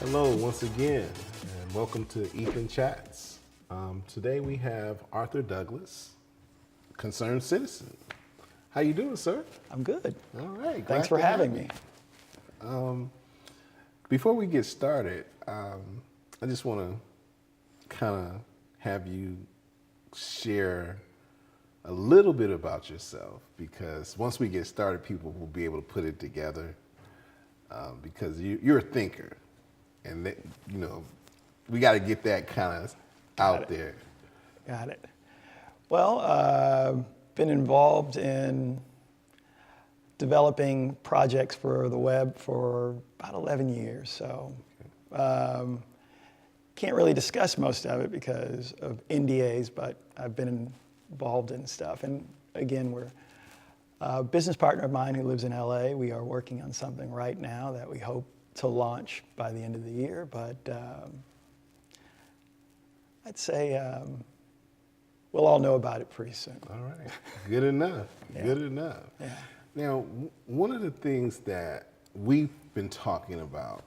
Hello once again, and welcome to Ethan Chats. Today we have Arthur Douglas, concerned citizen. How you doing, sir? I'm good. All right. Thanks for having me. Before we get started, I just want to kind of have you share a little bit about yourself, because once we get started, people will be able to put it together, because you're a thinker, and that, we got to get that kind of out there. Got it. Well, been involved in developing projects for the web for about 11 years. So can't really discuss most of it because of NDAs, but I've been involved in stuff. And again, we're a business partner of mine who lives in LA. We are working on something right now that we hope to launch by the end of the year. But I'd say we'll all know about it pretty soon. All right. Good enough. Yeah. Good enough. Yeah. Now, one of the things that we've been talking about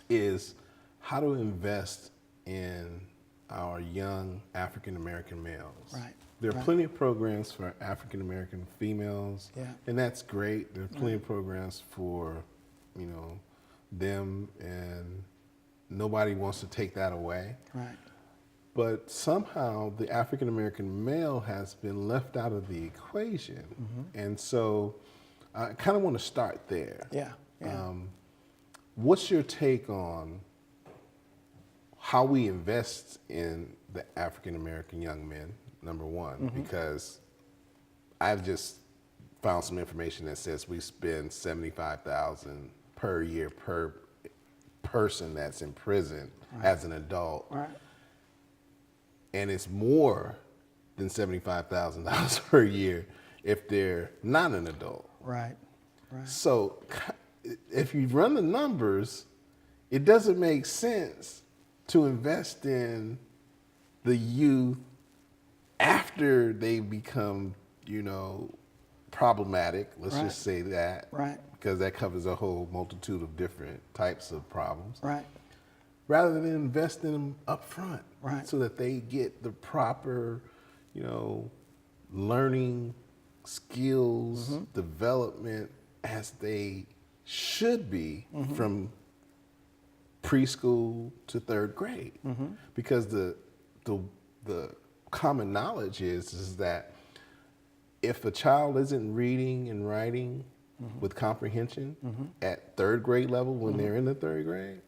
is how to invest in our young African American males. Right. There are Right. plenty of programs for African American females, Yeah. and that's great. There are plenty of programs for, them, and nobody wants to take that away. Right. But somehow the African American male has been left out of the equation. And so I kind of want to start there. Yeah. Yeah. What's your take on how we invest in the African American young men, number one? Because I've just found some information that says we spend $75,000 per year per person that's in prison as an adult. Right. And it's more than $75,000 per year if they're not an adult. Right. Right. So if you run the numbers, it doesn't make sense to invest in the youth after they become, problematic. Let's Right. just say that. Right. Because that covers a whole multitude of different types of problems. Right. Rather than invest in them up front, Right. so that they get the proper, learning skills, development as they should be from preschool to third grade. Because the common knowledge is that if a child isn't reading and writing with comprehension at third grade level when they're in the third grade,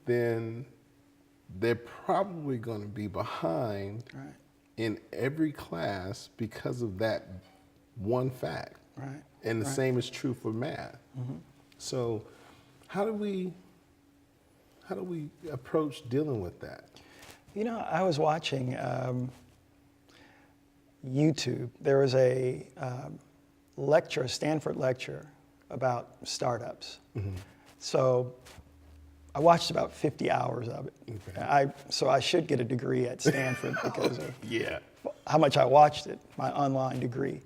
then they're probably going to be behind Right. in every class because of that one fact. Right. And the Right. same is true for math. So how do we approach dealing with that? I was watching YouTube. There was a lecture, a Stanford lecture about startups. So I watched about 50 hours of it. Okay. So I should get a degree at Stanford because of Yeah. how much I watched it, my online degree.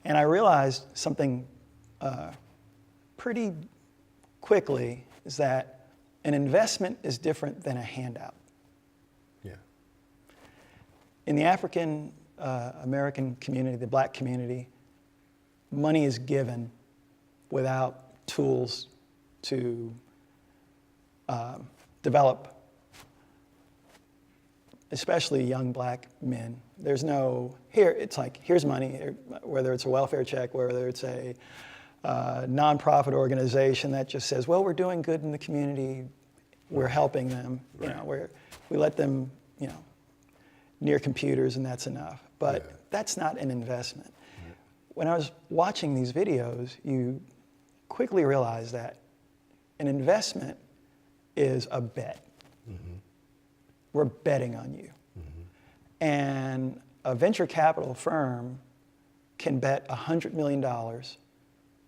And I realized something pretty quickly, is that an investment is different than a handout. Yeah. In the African American community, the black community, money is given without tools to develop, especially young black men. There's no, it's like, here's money, whether it's a welfare check, whether it's a nonprofit organization that just says, well, we're doing good in the community, we're helping them, we let them, near computers, and that's enough. But that's not an investment. When I was watching these videos, you quickly realize that an investment is a bet. We're betting on you. And a venture capital firm can bet $100 million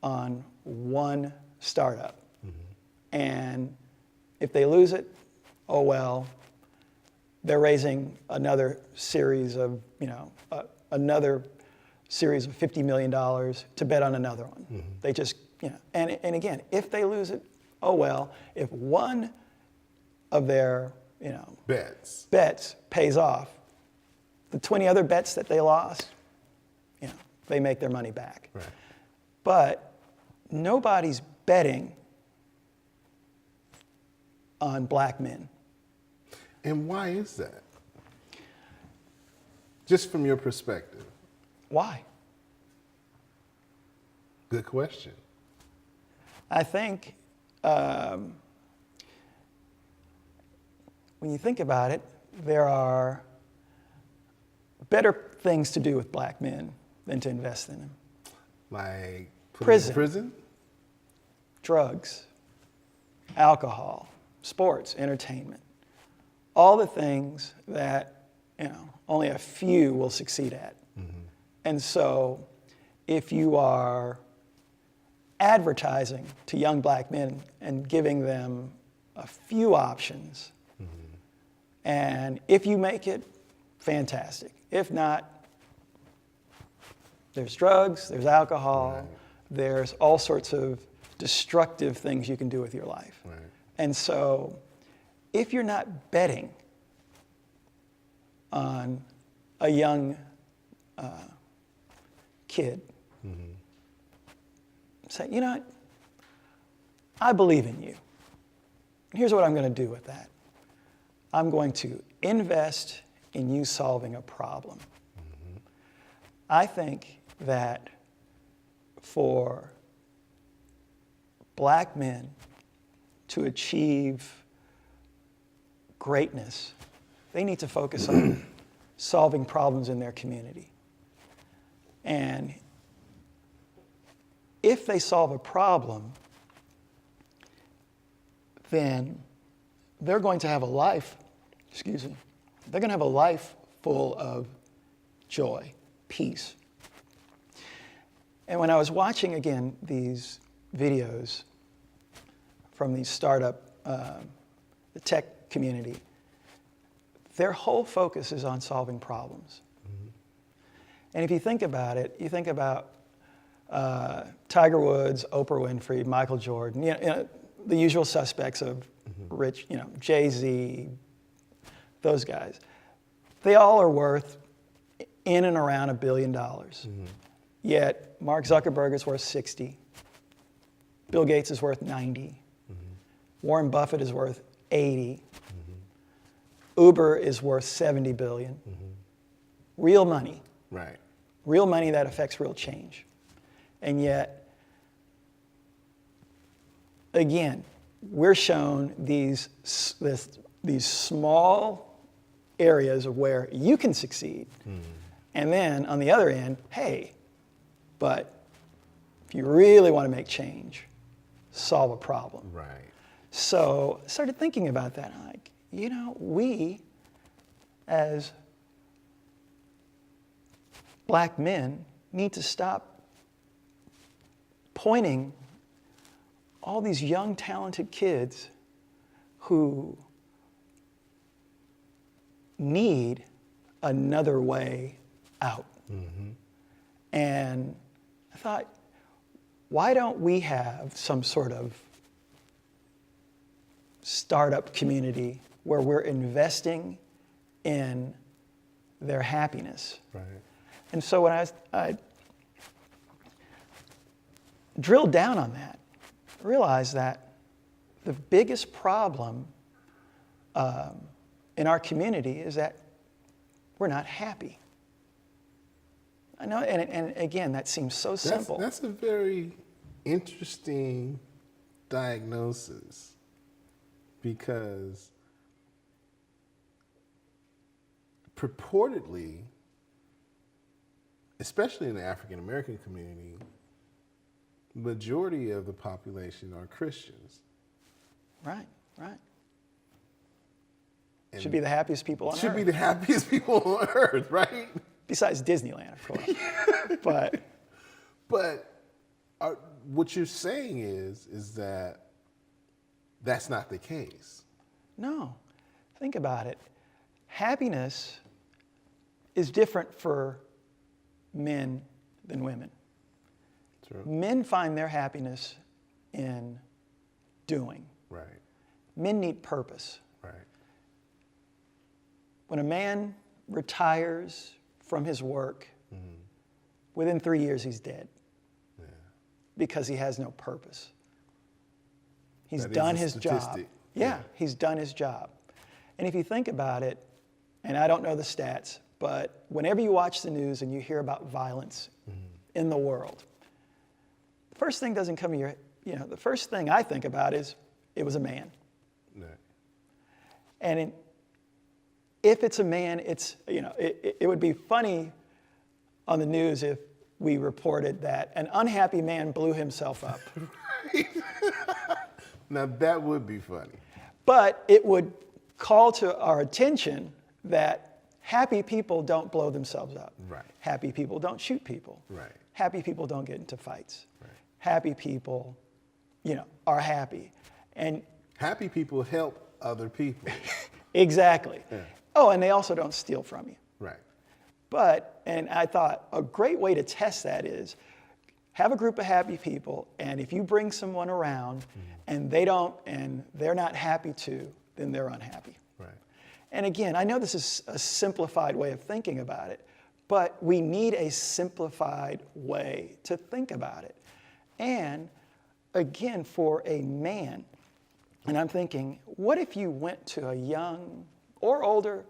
on one startup. And if they lose it, oh well, they're raising another series of, another series of $50 million to bet on another one. They just, and again, if they lose it, oh, well, if one of their, Bets. bets pays off, the 20 other bets that they lost, they make their money back. Right. But nobody's betting on black men. And why is that? Just from your perspective. Why? Good question. I think when you think about it, there are better things to do with black men than to invest in them. Like put them in Prison. prison? Drugs, alcohol, sports, entertainment, all the things that only a few will succeed at. And so if you are advertising to young black men and giving them a few options, and if you make it, fantastic. If not, there's drugs, there's alcohol, Right. there's all sorts of destructive things you can do with your life. Right. And so if you're not betting on a young kid, say, you know what, I believe in you. Here's what I'm going to do with that. I'm going to invest in you solving a problem. I think that for black men to achieve greatness, they need to focus on solving problems in their community. And if they solve a problem, then they're going to have a life, they're going to have a life full of joy, peace. And when I was watching again these videos from these startup, the tech community, their whole focus is on solving problems. And if you think about it, you think about Tiger Woods, Oprah Winfrey, Michael Jordan, the usual suspects of rich, Jay-Z, those guys. They all are worth in and around $1 billion. Yet Mark Zuckerberg is worth 60. Bill Gates is worth 90. Warren Buffett is worth 80. Uber is worth 70 billion. Real money. Right. Real money that affects real change. And yet, again, we're shown these small areas of where you can succeed. And then on the other end, hey, but if you really want to make change, solve a problem. Right. So I started thinking about that. Like, we as black men need to stop pointing all these young, talented kids who need another way out. And I thought, why don't we have some sort of startup community where we're investing in their happiness? Right. And so when I drilled down on that, I realized that the biggest problem in our community is that we're not happy. I know, and again, that seems so simple. That's a very interesting diagnosis, because purportedly, especially in the African American community, majority of the population are Christians. Right. And Should be the happiest people on should earth. be the happiest people on earth, right? Besides Disneyland, of course. But what you're saying is that that's not the case. No, think about it. Happiness is different for men than women. True. Men find their happiness in doing. Right. Men need purpose. Right. When a man retires from his work, within 3 years he's dead because he has no purpose. He's That is done a his job. statistic. Yeah, he's done his job. And if you think about it, and I don't know the stats, but whenever you watch the news and you hear about violence in the world, the first thing doesn't come to your, the first thing I think about is it was a man. Right. And if it's a man, it would be funny on the news if we reported that an unhappy man blew himself up. Now that would be funny. But it would call to our attention that happy people don't blow themselves up. Right. Happy people don't shoot people. Right. Happy people don't get into fights. Right. Happy people, are happy. And Happy people help other people. exactly. Yeah. Oh, and they also don't steal from you. Right. But, and I thought a great way to test that is have a group of happy people, and if you bring someone around and they're not happy too, then they're unhappy. Right. And again, I know this is a simplified way of thinking about it, but we need a simplified way to think about it. And again, for a man, and I'm thinking, what if you went to a young or older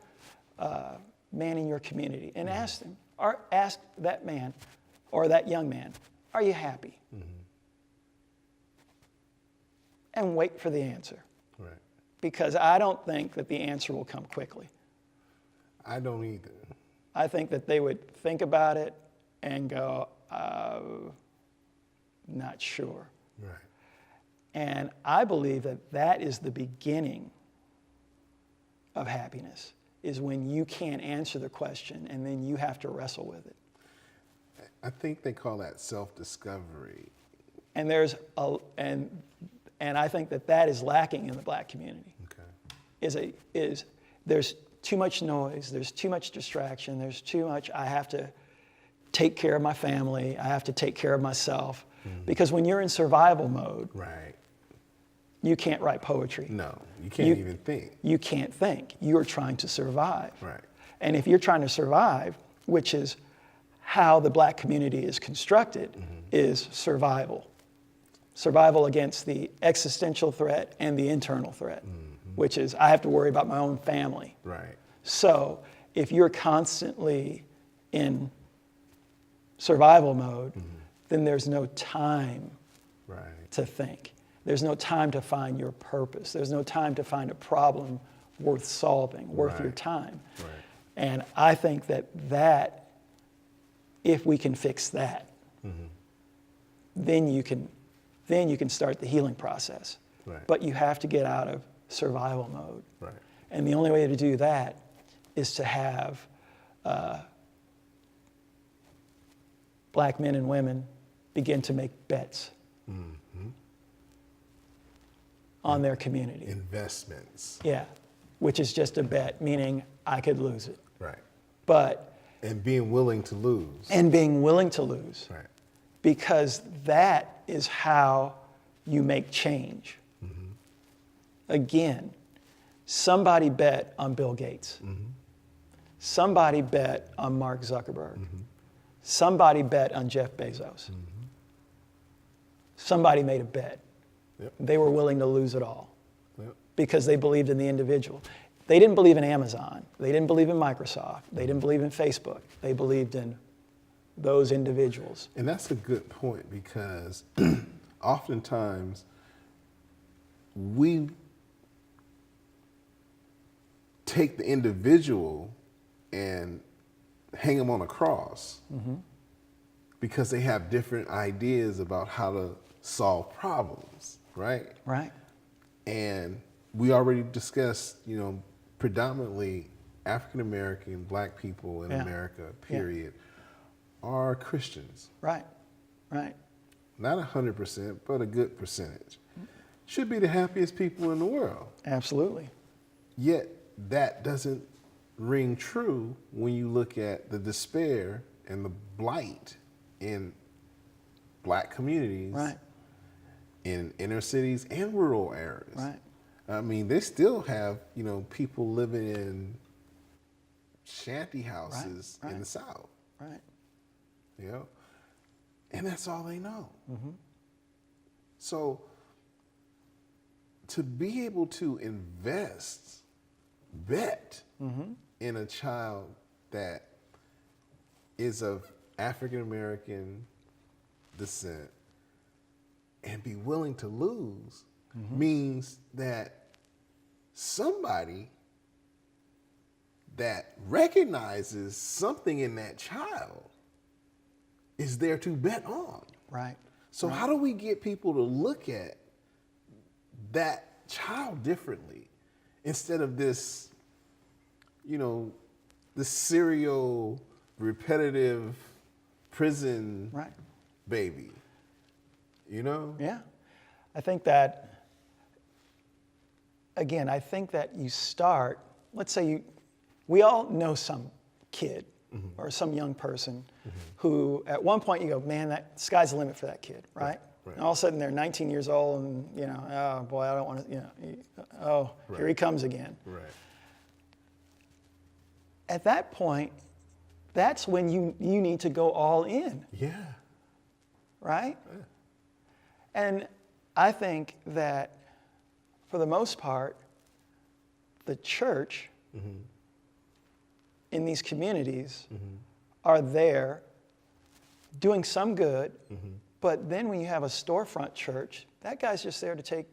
man in your community and asked him, or asked that man or that young man, are you happy? And wait for the answer. Right. Because I don't think that the answer will come quickly. I don't either. I think that they would think about it and go, not sure. Right. And I believe that that is the beginning of happiness, is when you can't answer the question and then you have to wrestle with it. I think they call that self-discovery. And and I think that that is lacking in the black community. Okay. There's too much noise, there's too much distraction, there's too much, I have to take care of my family, I have to take care of myself. Because when you're in survival mode, Right. you can't write poetry. No, you can't even think. You can't think. You're trying to survive. Right. And if you're trying to survive, which is how the black community is constructed, is survival. Survival against the existential threat and the internal threat, which is I have to worry about my own family. Right. So if you're constantly in survival mode, then there's no time Right. to think. There's no time to find your purpose. There's no time to find a problem worth solving, worth your Right. time. Right. And I think that if we can fix that, then you can start the healing process. Right. But you have to get out of survival mode. Right. And the only way to do that is to have black men and women begin to make bets on their community. Investments. Yeah, which is just a bet, meaning I could lose it. Right. But, And being willing to lose. and being willing to lose, Right. because that is how you make change. Again, somebody bet on Bill Gates. Somebody bet on Mark Zuckerberg. Somebody bet on Jeff Bezos. Somebody made a bet. Yep. They were willing to lose it all Yep. because they believed in the individual. They didn't believe in Amazon. They didn't believe in Microsoft. They didn't believe in Facebook. They believed in those individuals. And that's a good point, because oftentimes we take the individual and hang them on a cross because they have different ideas about how to solve problems, right? Right? And we already discussed, predominantly African American, black people in Yeah. America, period, are Christians. Right. Right. Not 100%, but a good percentage. Should be the happiest people in the world. Absolutely. Yet that doesn't ring true when you look at the despair and the blight in black communities Right. in inner cities and rural areas. Right. I mean, they still have, people living in shanty houses right. in the South, Right. and that's all they know. So to be able to bet in a child that is of African American descent and be willing to lose means that somebody that recognizes something in that child is there to bet on. Right. So how do we get people to look at that child differently instead of this, this serial, repetitive prison Right. baby? Yeah. I think that, again, I think that you start, let's say we all know some kid or some young person who at one point you go, man, that sky's the limit for that kid, right? Right. And all of a sudden they're 19 years old and, oh boy, I don't want to, here he comes again. Right. At that point, that's when you need to go all in, Yeah. right? Yeah. And I think that for the most part, the church in these communities are there doing some good, but then when you have a storefront church, that guy's just there to take,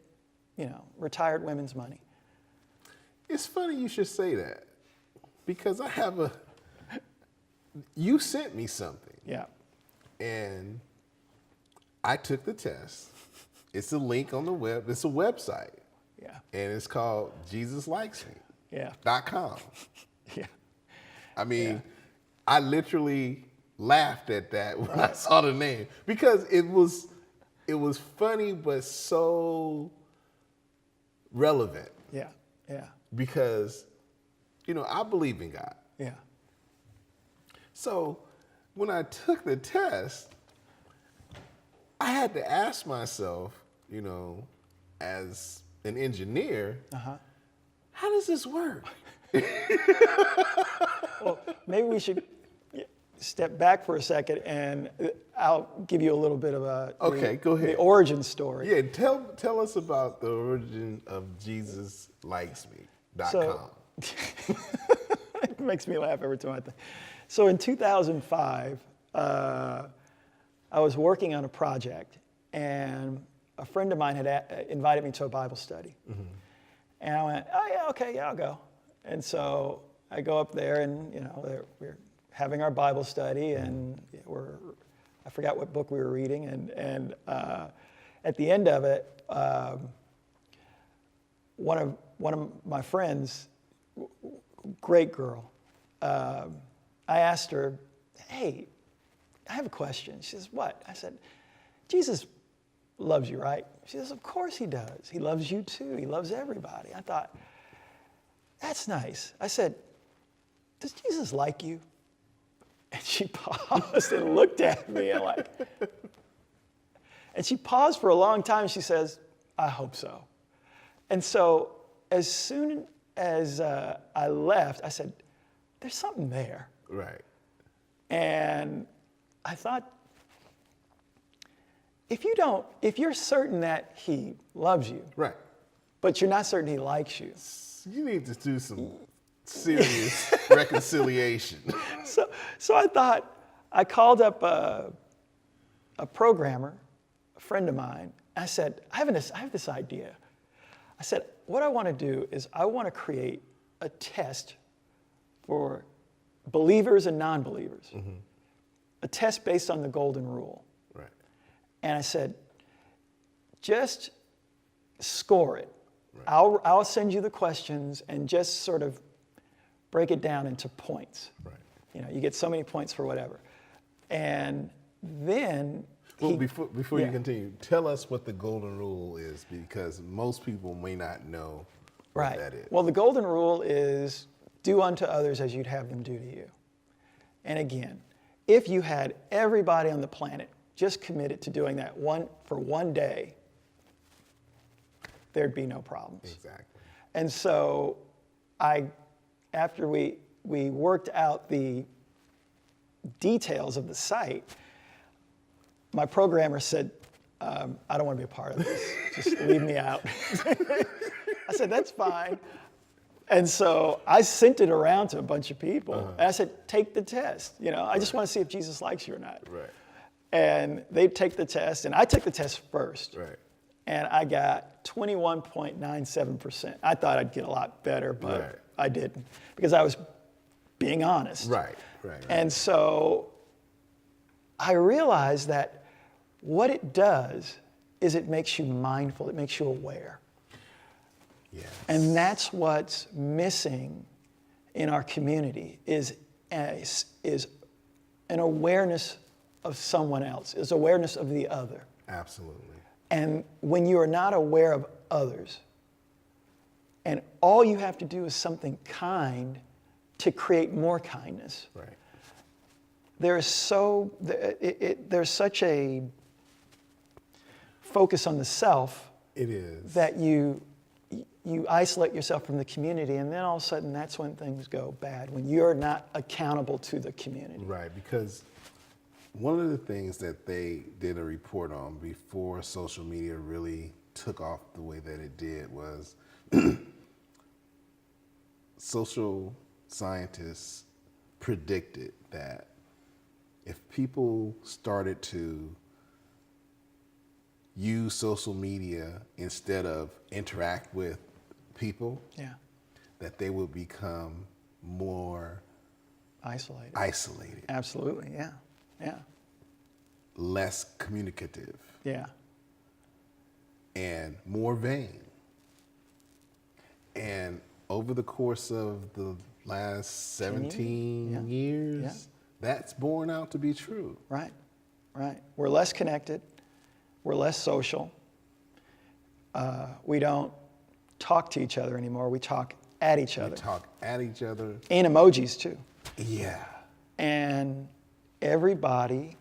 retired women's money. It's funny you should say that because you sent me something. Yeah. And I took the test. It's a link on the web. It's a website. Yeah. And it's called JesusLikesMe.com. Yeah. Yeah. I mean, I literally laughed at that when I saw the name because it was funny but so relevant. Yeah. Yeah. Because, I believe in God. Yeah. So when I took the test, I had to ask myself, as an engineer, how does this work? Well, maybe we should step back for a second and I'll give you a little bit of Go ahead. the origin story. Yeah, tell us about the origin of JesusLikesMe.com. So, it makes me laugh every time I think. So in 2005, I was working on a project, and a friend of mine had invited me to a Bible study. And I went, oh yeah, okay, yeah, I'll go. And so I go up there, and we're having our Bible study, and I forgot what book we were reading, and at the end of it, one of my friends, great girl, I asked her, hey, I have a question. She says, what? I said, Jesus loves you, right? She says, of course he does. He loves you too. He loves everybody. I thought, that's nice. I said, does Jesus like you? And she paused and looked at me and she paused for a long time. She says, I hope so. And so as soon as I left, I said, there's something there. Right. And I thought, if you're certain that he loves you, Right. but you're not certain he likes you. You need to do some serious reconciliation. So I thought, I called up a programmer, a friend of mine. I said, I have this idea. I said, what I want to do is I want to create a test for believers and non-believers, a test based on the golden rule. Right. And I said, just score it. Right. I'll send you the questions and just sort of break it down into points. Right. You get so many points for whatever. And then before you continue, tell us what the golden rule is, because most people may not know what that is. Well, the golden rule is do unto others as you'd have them do to you. And again, if you had everybody on the planet just committed to doing that for one day, there'd be no problems. Exactly. And so after we worked out the details of the site, my programmer said, I don't want to be a part of this. Just leave me out. I said, that's fine. And so I sent it around to a bunch of people. And I said, take the test. I just want to see if Jesus likes you or not. Right. And they'd take the test, and I took the test first. Right. And I got 21.97%. I thought I'd get a lot better, but Right. I didn't, because I was being honest. Right. And so I realized that what it does is it makes you mindful, it makes you aware. Yes. And that's what's missing in our community is an awareness of someone else, is awareness of the other. Absolutely. And when you are not aware of others, and all you have to do is something kind to create more kindness, Right. there's such a focus on the self It is. that you isolate yourself from the community, and then all of a sudden that's when things go bad, when you're not accountable to the community. Right, because one of the things that they did a report on before social media really took off the way that it did was social scientists predicted that if people started to use social media instead of interact with people, Yeah, that they would become more isolated. Absolutely, yeah, less communicative, yeah. and more vain. And over the course of the last 17 years, Yeah. that's borne out to be true. Right. We're less connected. We're less social. We don't talk to each other anymore. We talk at each We other. talk at each other. And emojis too. Yeah. And everybody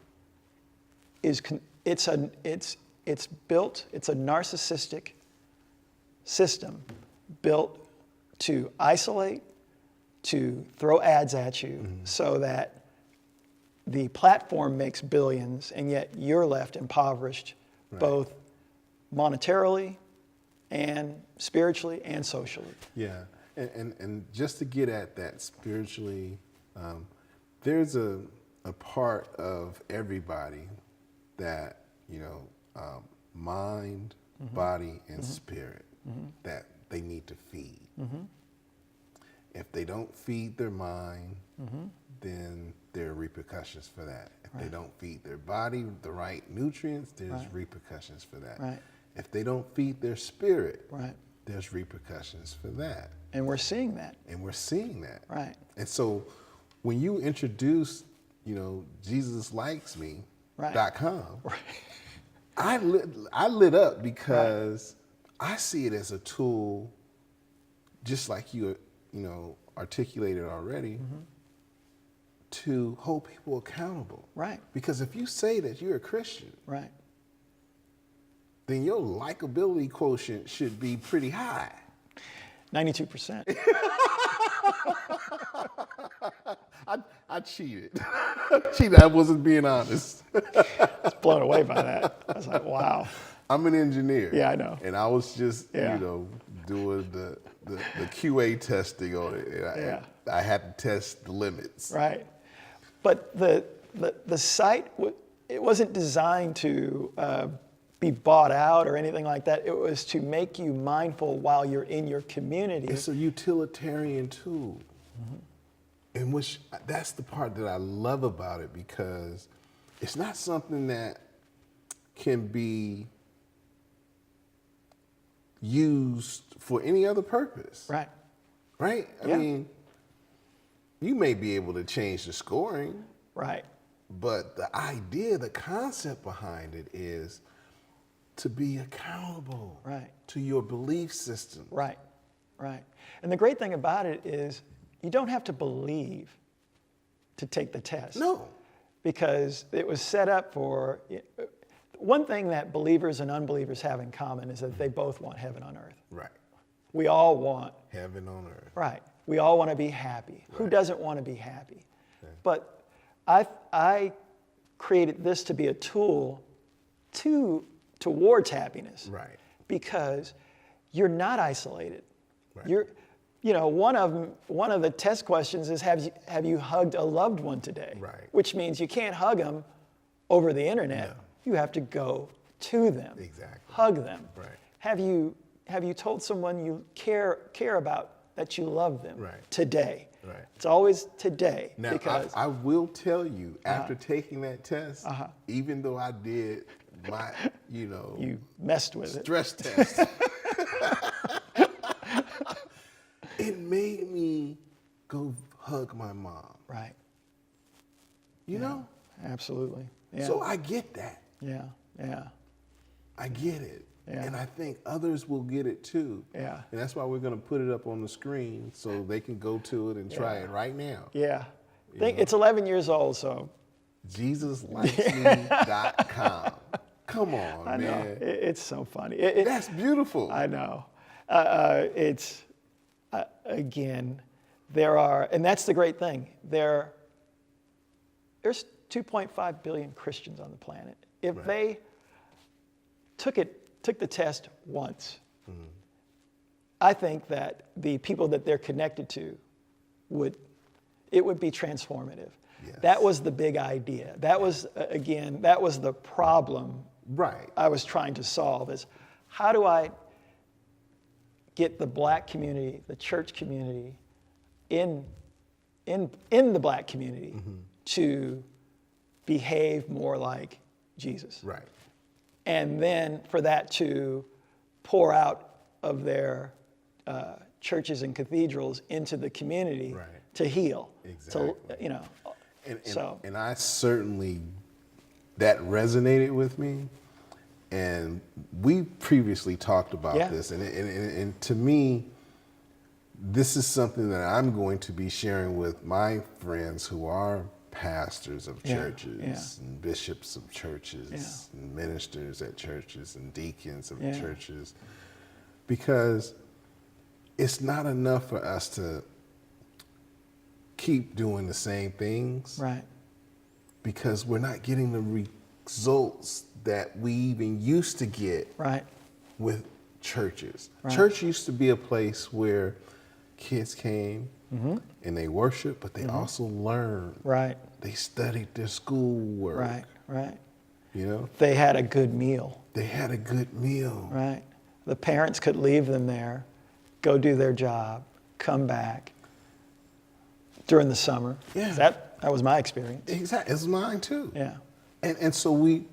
is it's a narcissistic system built to isolate, to throw ads at you, so that the platform makes billions and yet you're left impoverished, both monetarily and spiritually and socially. Yeah, and just to get at that spiritually, there's a part of everybody that, mind, body, and spirit that they need to feed. If they don't feed their mind, then there are repercussions for that. If they don't feed their body the right nutrients, there's repercussions for that. Right. If they don't feed their spirit, Right. there's repercussions for that. And we're seeing that. And we're seeing that. Right. And so when you introduce, JesusLikesMe.com, I lit up because I see it as a tool, just like you articulated already, to hold people accountable. Right. Because if you say that you're a Christian, Right. then your likability quotient should be pretty high. 92%. I cheated. I wasn't being honest. I was blown away by that. I was like, wow. I'm an engineer. Yeah, I know. And I was just, Yeah. doing the QA testing on it. And I had to test the limits. Right. But the site, it wasn't designed to be bought out or anything like that. It was to make you mindful while you're in your community. It's a utilitarian tool. In which, that's the part that I love about it, because it's not something that can be used for any other purpose. Right. Right? I mean, you may be able to change the scoring, Right. but the idea, the concept behind it is to be accountable to your belief system. Right. And the great thing about it is you don't have to believe to take the test. No. Because it was set up for, one thing that believers and unbelievers have in common is that they both want heaven on earth. Right. We all want, Heaven on earth. right, we all want to be happy. Who Right. doesn't want to be happy? Okay. But I created this to be a tool towards happiness. Right. Because you're not isolated. Right. One of the test questions is have you hugged a loved one today? Right. Which means you can't hug them over the internet. No. You have to go to them. Exactly. Hug them. Right. Have you told someone you care about that you love them Right. today? Right. It's always today. Now, because I will tell you, after taking that test, even though I did my, you messed with it. stress test, it made me go hug my mom. Right. You know? Absolutely. Yeah. So I get that. yeah. Yeah. I get it. Yeah. And I think others will get it too. Yeah. And that's why we're going to put it up on the screen so they can go to it and try it right now. Yeah. It's 11 years old, so JesusLikesMe.com. Come on, I know. man. It's so funny. That's beautiful. I know. Again, there are, and that's the great thing. There's 2.5 billion Christians on the planet. If they took the test once, I think that the people that they're connected to would be transformative. Yes. That was the big idea. That was, that was the problem Right. I was trying to solve, is how do I get the black community, the church community, in the black community to behave more like Jesus. Right. And then for that to pour out of their churches and cathedrals into the community Right. to heal. Exactly. And I certainly, that resonated with me. And we previously talked about Yeah. this. And to me, this is something that I'm going to be sharing with my friends who are pastors of churches and bishops of churches and ministers at churches and deacons of churches, because it's not enough for us to keep doing the same things, Right. because we're not getting the results that we even used to get Right. with churches. Right. Church used to be a place where kids came and they worshiped, but they also learned. Right. They studied their schoolwork. Right. Right. You know, They had a good meal. they had a good meal. Right. The parents could leave them there, go do their job, come back during the summer. Yeah. That was my experience. Exactly, it's mine too. Yeah. And so we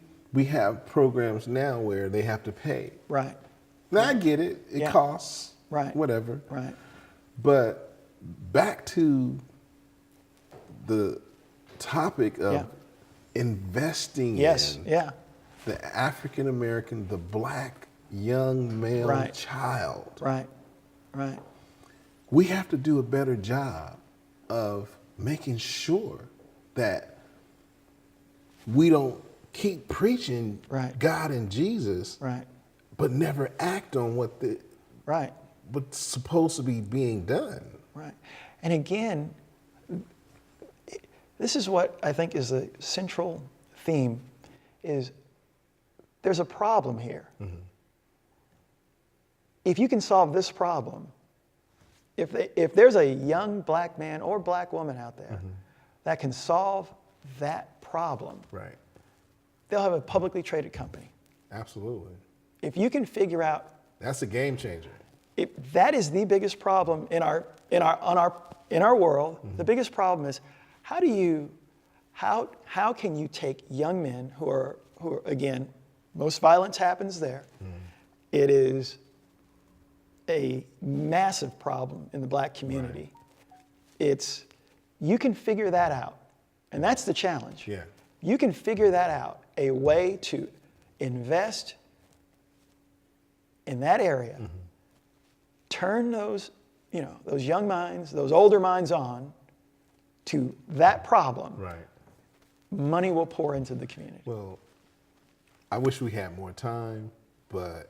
have programs now where they have to pay. Right. Now I get it; it Yeah. costs, Right. whatever. Right. But back to the topic of Yeah. investing Yes. in Yeah. the African American, the black young male Right. child. Right. Right. We have to do a better job of making sure that we don't keep preaching Right. God and Jesus, Right. but never act on Right. what's supposed to be being done. Right. And again, this is what I think is the central theme, is there's a problem here. If you can solve this problem, if there's a young black man or black woman out there that can solve that problem, Right. they'll have a publicly traded company. Absolutely. If you can figure out, That's a game changer. if that is the biggest problem in our world. The biggest problem is how can you take young men who are again, most violence happens there. It is a massive problem in the black community. You can figure that out, and that's the challenge. Yeah. You can figure that out, a way to invest in that area, turn those young minds, those older minds on to that problem. Right. Money will pour into the community. Well, I wish we had more time, but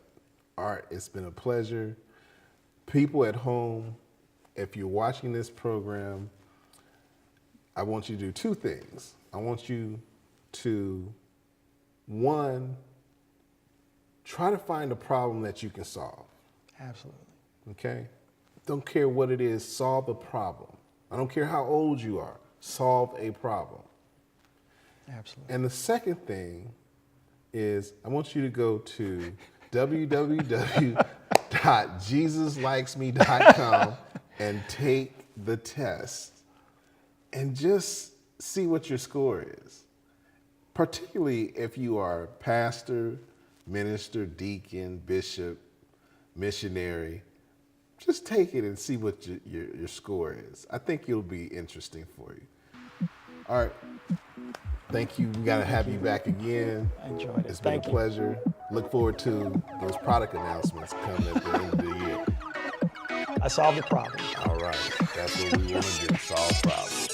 Art, it's been a pleasure. People at home, if you're watching this program, I want you to do two things. I want you to, one, try to find a problem that you can solve. Absolutely. Okay? Don't care what it is, solve a problem. I don't care how old you are, solve a problem. Absolutely. And the second thing is I want you to go to www.jesuslikesme.com and take the test and just see what your score is. Particularly if you are pastor, minister, deacon, bishop, missionary, just take it and see what your score is. I think it'll be interesting for you. All right. Thank you. We got to have you back again. I enjoyed it. It's been Thank a you. pleasure. Look forward to those product announcements coming at the end of the year. I solved the problem. All right. That's what we want to do. Solve problems.